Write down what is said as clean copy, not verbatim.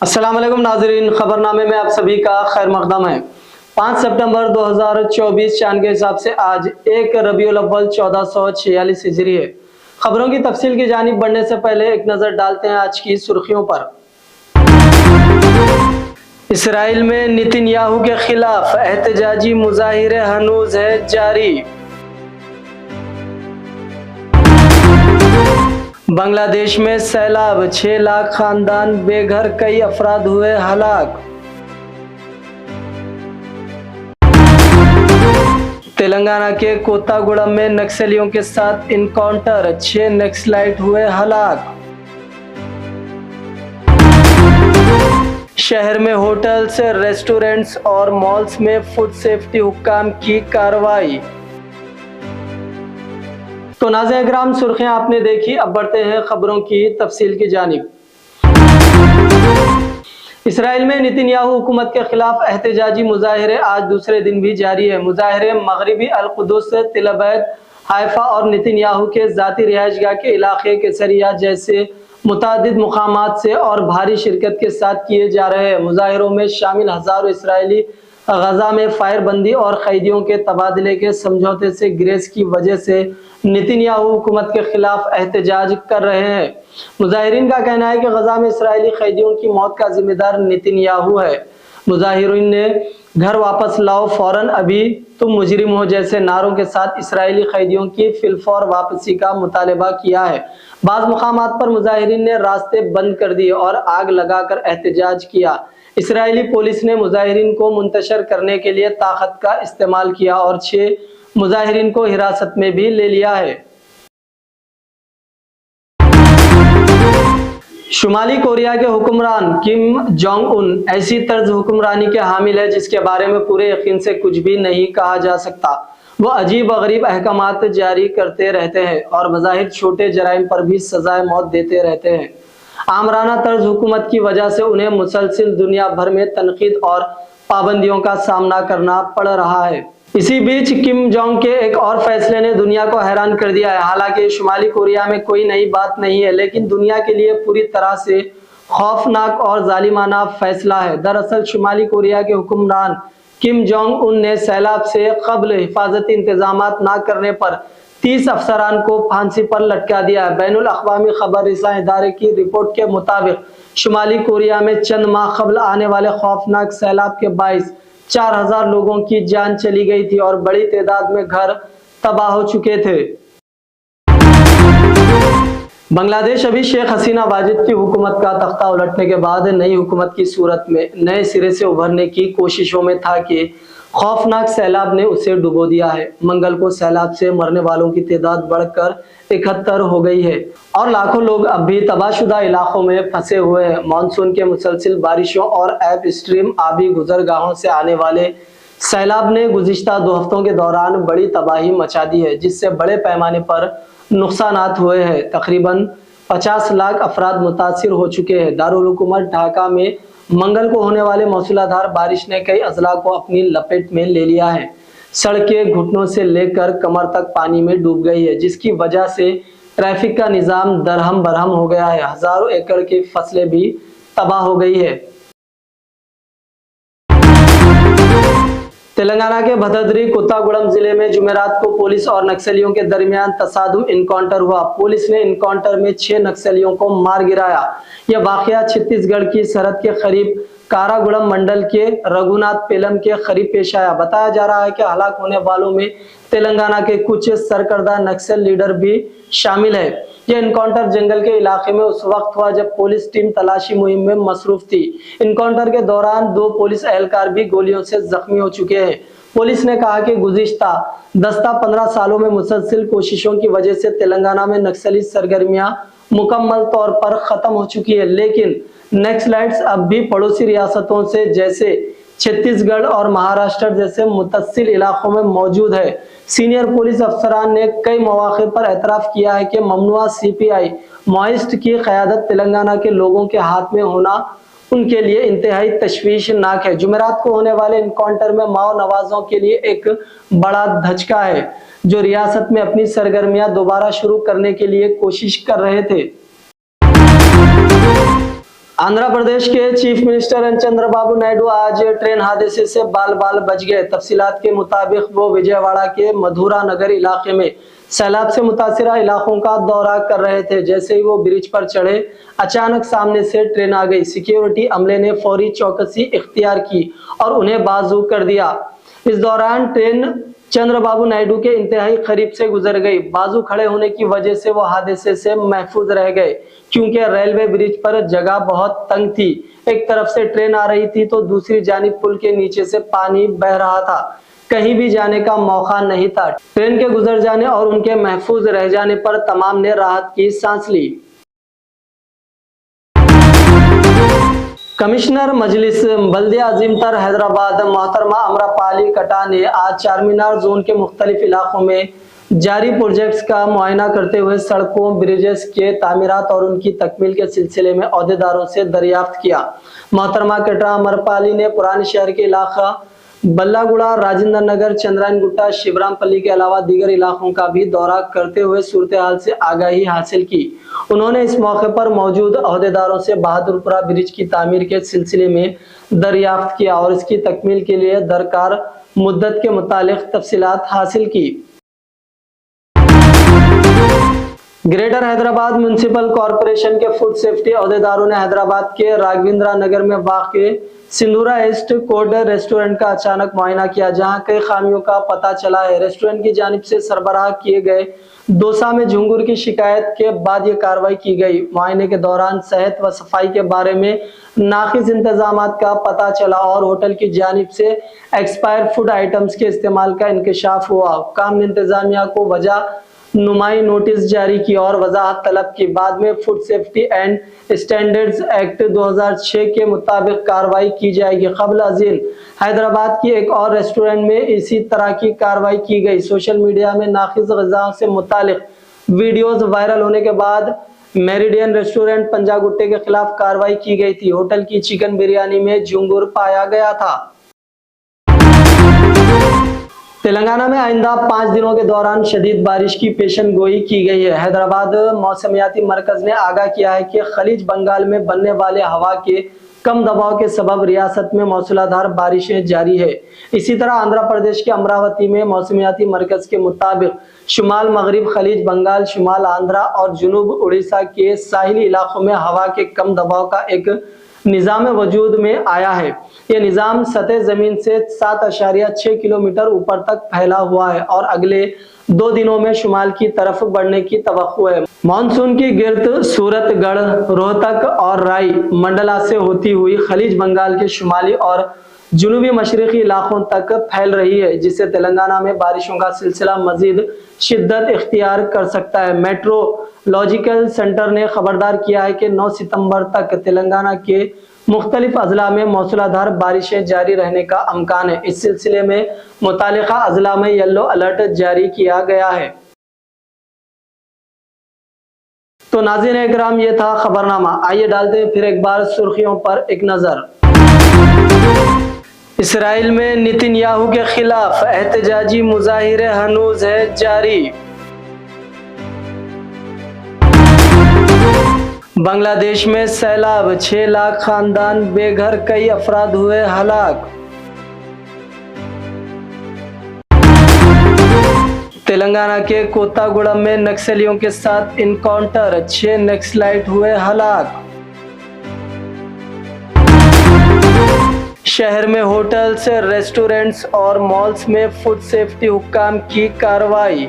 अस्सलाम वालेकुम नाज़रीन, खबरनामे में आप सभी का खैर मकदम है। 5 सितंबर 2024 चांद के हिसाब से आज 1 रबीउल अव्वल 1446 हिजरी है। खबरों की तफसील की जानिब बढ़ने से पहले एक नज़र डालते हैं आज की सुर्खियों पर। इसराइल में नेतन्याहू के खिलाफ एहतजाजी मुजाहिरे हनूज है जारी। बांग्लादेश में सैलाब, 6 लाख खानदान बेघर, कई अफराद हुए हलाक। तेलंगाना के कोत्तागुड़म में नक्सलियों के साथ इनकाउंटर, 6 नक्सलाइट हुए हलाक। शहर में होटल्स, रेस्टोरेंट्स और मॉल्स में फूड सेफ्टी हुक्काम की कार्रवाई। तो नाज़रीन इकराम, सुर्खियां आपने देखी, अब बढ़ते हैं खबरों की तफसील की जानिब। इसराइल में नेतन्याहू हुकूमत के खिलाफ एहतजाजी मुजाहिरे आज दूसरे दिन भी जारी है। मुजाहिरे मगरिबी अल-कुदस, तिल अबैद, हाइफा और नेतन्याहू के ज़ाती रिहाइशगाह के इलाके केसरिया जैसे मुतादिद मुकामात से और भारी शिरकत के साथ किए जा रहे हैं। मुजाहिरों में शामिल हज़ारों इसराइली गजा में फायर बंदी और कैदियों के तबादले के समझौते से ग्रेस की वजह से नेतन्याहू हुकूमत के खिलाफ एहतजाज कर रहे हैं। मुजाहिरीन का कहना है कि गजा में इसराइली कैदियों की मौत का जिम्मेदार नेतन्याहू है। मुजाहिरीन ने घर वापस लाओ फौरन, अभी तुम मुजरिम हो जैसे नारों के साथ इसराइली कैदियों की फिलफौर वापसी का मुतालबा किया है। बाज़ मुकामात पर मुजाहिरीन ने रास्ते बंद कर दिए और आग लगाकर एहतजाज किया। इसराइली पुलिस ने मुजाहिरीन को मुंतशर करने के लिए ताकत का इस्तेमाल किया और 6 मुजाहिरीन को हिरासत में भी ले लिया है। शुमाली कोरिया के हुक्मरान किम जोंग उन ऐसी तर्ज हुक्मरानी के हामिल है जिसके बारे में पूरे यकीन से कुछ भी नहीं कहा जा सकता। वो अजीब व गरीब अहकामात जारी करते रहते हैं और बज़ाहिर छोटे जराइम पर भी सजाए मौत देते रहते हैं। आमराना तर्ज हुकूमत की वजह से उन्हें मुसलसिल दुनिया भर में तनकीद और पाबंदियों का सामना करना पड़ रहा है। इसी बीच किम जोंग के एक और फैसले ने दुनिया को हैरान कर दिया है। हालांकि शुमाली कोरिया में कोई नई बात नहीं है, लेकिन दुनिया के लिए पूरी तरह से खौफनाक और जालिमाना फैसला है। दरअसल शुमाली कोरिया के हुक्मरान किम जोंग उन ने सैलाब से कबल हिफाजती इंतजामात न करने पर 30 अफसरान को फांसी पर लटका दिया है। बैनुल अक़वामी खबर रिसा इदारे की रिपोर्ट के मुताबिक शुमाली कोरिया में चंद माह कबल आने वाले खौफनाक सैलाब के बाइस 4000 लोगों की जान चली गई थी और बड़ी तादाद में घर तबाह हो चुके थे। बांग्लादेश अभी शेख हसीना वाजिद की हुकूमत का तख्ता उलटने के बाद नई हुकूमत की सूरत में नए सिरे से उभरने की कोशिशों में था कि खौफनाक सैलाब ने उसे डुबो दिया है। मंगल को सैलाब से मरने वालों की तादाद बढ़कर 71 हो गई है और लाखों लोग अब भी तबाहशुदा इलाकों में फंसे हुए हैं। मानसून के मुसलसिल बारिशों और एप स्ट्रीम आबी गुजरगाहों से आने वाले सैलाब ने गुज़िश्ता 2 हफ्तों के दौरान बड़ी तबाही मचा दी है, जिससे बड़े पैमाने पर नुकसानात हुए हैं। तकरीबन 50 लाख अफराद मुतासिर हो चुके हैं। दारुल हुकूमत ढाका में मंगल को होने वाले मौसलाधार बारिश ने कई अजला को अपनी लपेट में ले लिया है। सड़कें घुटनों से लेकर कमर तक पानी में डूब गई है, जिसकी वजह से ट्रैफिक का निज़ाम दरहम बरहम हो गया है। हजारों एकड़ की फसलें भी तबाह हो गई है। तेलंगाना के भदोदरी कोत्तागुड़म जिले में जुमेरात को पुलिस और नक्सलियों के दरमियान तसादुम इनकाउंटर हुआ। पुलिस ने इनकाउंटर में 6 नक्सलियों को मार गिराया। यह वाकया छत्तीसगढ़ की सरहद के करीब कारागुड़म मंडल के रघुनाथ पेलम के करीब पेश आया। बताया जा रहा है कि हलाक होने वालों में तेलंगाना के कुछ सरकर्दा नक्सल लीडर भी शामिल है। यह इनकाउंटर जंगल के इलाके में उस वक्त हुआ जब पुलिस टीम तलाशी मुहिम में मसरूफ थी। इनकाउंटर के दौरान 2 पुलिस एहलकार भी गोलियों से जख्मी हो चुके हैं। पुलिस ने कहा कि गुज़िश्ता 10-15 सालों में मुसलसिल कोशिशों की वजह से तेलंगाना में नक्सली सरगर्मियां मुकम्मल तौर पर खत्म हो चुकी है, लेकिन नक्सलाइट्स अब भी पड़ोसी रियासतों से जैसे छत्तीसगढ़ और महाराष्ट्र जैसे मुतस्सिल इलाकों में मौजूद है। सीनियर पुलिस अफसरान ने कई मौके पर एतराफ़ किया है कि ममनुआ CPI माओइस्ट की क़यादत तेलंगाना के लोगों के हाथ में होना उनके लिए इंतहाई तशवीशनाक है। जुमेरात को होने वाले इनकाउंटर में माओ नवाजों के लिए एक बड़ा धचका है, जो रियासत में अपनी सरगर्मियां दोबारा शुरू करने के लिए कोशिश कर रहे थे। आंध्र प्रदेश के chief minister N Chandrababu Naidu आज ट्रेन हादसे से बाल बाल बच गए। तफसीलात के मुताबिक वो विजयवाड़ा के मधुरा नगर इलाके में सैलाब से मुतासिरा इलाकों का दौरा कर रहे थे। जैसे ही वो ब्रिज पर चढ़े, अचानक सामने से ट्रेन आ गई। सिक्योरिटी अमले ने फौरी चौकसी इख्तियार की और उन्हें बाजू कर दिया। इस दौरान ट्रेन चंद्रबाबू नायडू के इंतहाई करीब से गुजर गई। बाजू खड़े होने की वजह से वो हादसे से महफूज रह गए, क्योंकि रेलवे ब्रिज पर जगह बहुत तंग थी। एक तरफ से ट्रेन आ रही थी तो दूसरी जानिब पुल के नीचे से पानी बह रहा था। कहीं भी जाने का मौका नहीं था। ट्रेन के गुजर जाने और उनके महफूज रह जाने पर तमाम ने राहत की सांस ली। कमिश्नर मजलिस बल्दिया अजीमतर हैदराबाद मोहतरमा अमरापाली कटा ने आज चारमीनार जोन के मुख्तलिफ इलाकों में जारी प्रोजेक्ट्स का मुआयना करते हुए सड़कों, ब्रिजेस के तामीरात और उनकी तकमील के सिलसिले में अहदेदारों से दरियाफ्त किया। मोहतरमा कटा अमरपाली ने पुराने शहर के इलाका बल्लागुड़ा, राजेंद्र नगर, चंद्रायन गुट्टा, शिवरामपल्ली के अलावा दीगर इलाकों का भी दौरा करते हुए सूरत हाल से आगाही हासिल की। उन्होंने इस मौके पर मौजूद अहदेदारों से बहादुरपुरा ब्रिज की तामीर के सिलसिले में दरियाफ्त किया और इसकी तकमील के लिए दरकार मुद्दत के मुतालिक तफसीलात हासिल की। ग्रेटर हैदराबाद म्युनिसिपल कॉरपोरेशन के फूड सेफ्टी अहदेदारों ने हैदराबाद के राघवेंद्र नगर में वाक़े सिंधुरा ईस्ट कोड रेस्टोरेंट का अचानक मुआयना किया, जहां कई खामियों का पता चला है। रेस्टोरेंट की जानिब से सरबराह किए गए डोसा में झुंगुर की शिकायत के बाद ये कार्रवाई की गई। मुआयने के दौरान सेहत व सफाई के बारे में नाकिस इंतजामात का पता चला और होटल की जानिब से एक्सपायर फूड आइटम्स के इस्तेमाल का इंकशाफ हुआ। हुक्काम ने इंतजामिया को वजह नुमाई नोटिस जारी की और वजाहत तलब की। बाद में food safety and standards act 2006 के मुताबिक कार्रवाई की जाएगी। क़ब्ल अज़ीन हैदराबाद की एक और रेस्टोरेंट में इसी तरह की कार्रवाई की गई। सोशल मीडिया में नाक़िस ग़िज़ा से मुतालिक वीडियोस वायरल होने के बाद मेरिडियन रेस्टोरेंट पंजागुट्टे के खिलाफ कार्रवाई की गई थी। होटल की चिकन बिरयानी में झुंगुर पाया गया था। तेलंगाना में आइंदा 5 दिनों के दौरान शदीद बारिश की पेशन गोई की गई है। हैदराबाद मौसमियाती मरकज ने आगाह किया है कि खलीज बंगाल में बनने वाले हवा के कम दबाव के सबब रियासत में मौसलाधार बारिशें जारी है। इसी तरह आंध्र प्रदेश के अमरावती में मौसमियाती मरकज के मुताबिक शुमाल मगरिब, खलीज बंगाल, शुमाल आंध्रा और जुनूब उड़ीसा के साहिली इलाकों में हवा के कम दबाव का एक निजाम वजूद में आया है। यह निजाम सतह जमीन से 7.6 किलोमीटर ऊपर तक फैला हुआ है और अगले 2 दिनों में शुमाल की तरफ बढ़ने की तवक्को है। मानसून की गिरद सूरतगढ़, रोहतक और राई मंडला से होती हुई खलीज बंगाल के शुमाली और जुनूबी मशरकी इलाकों तक फैल रही है, जिससे तेलंगाना में बारिशों का सिलसिला मजीद शिद्दत इख्तियार कर सकता है। मेट्रोलॉजिकल सेंटर ने खबरदार किया है कि 9 सितंबर तक तेलंगाना के मुख्तलिफ अजला में मौसलाधार बारिशें जारी रहने का अमकान है। इस सिलसिले में मुतालिका अजला में येलो अलर्ट जारी किया गया है। तो नाज़रीन इकराम, ये था खबरनामा। आइए डालते हैं फिर एक बार सुर्खियों पर एक नजर। इसराइल में नेतन्याहू के खिलाफ एहतजाजी मुजाहिरे हनूज है जारी। बांग्लादेश में सैलाब, 6 लाख खानदान बेघर, कई अफराद हुए हलाक। तेलंगाना के कोत्तागुड़म में नक्सलियों के साथ इनकाउंटर, 6 नक्सलाइट हुए हलाक। शहर में होटल्स, रेस्टोरेंट्स और मॉल्स में फूड सेफ्टी हुक्काम की कार्रवाई।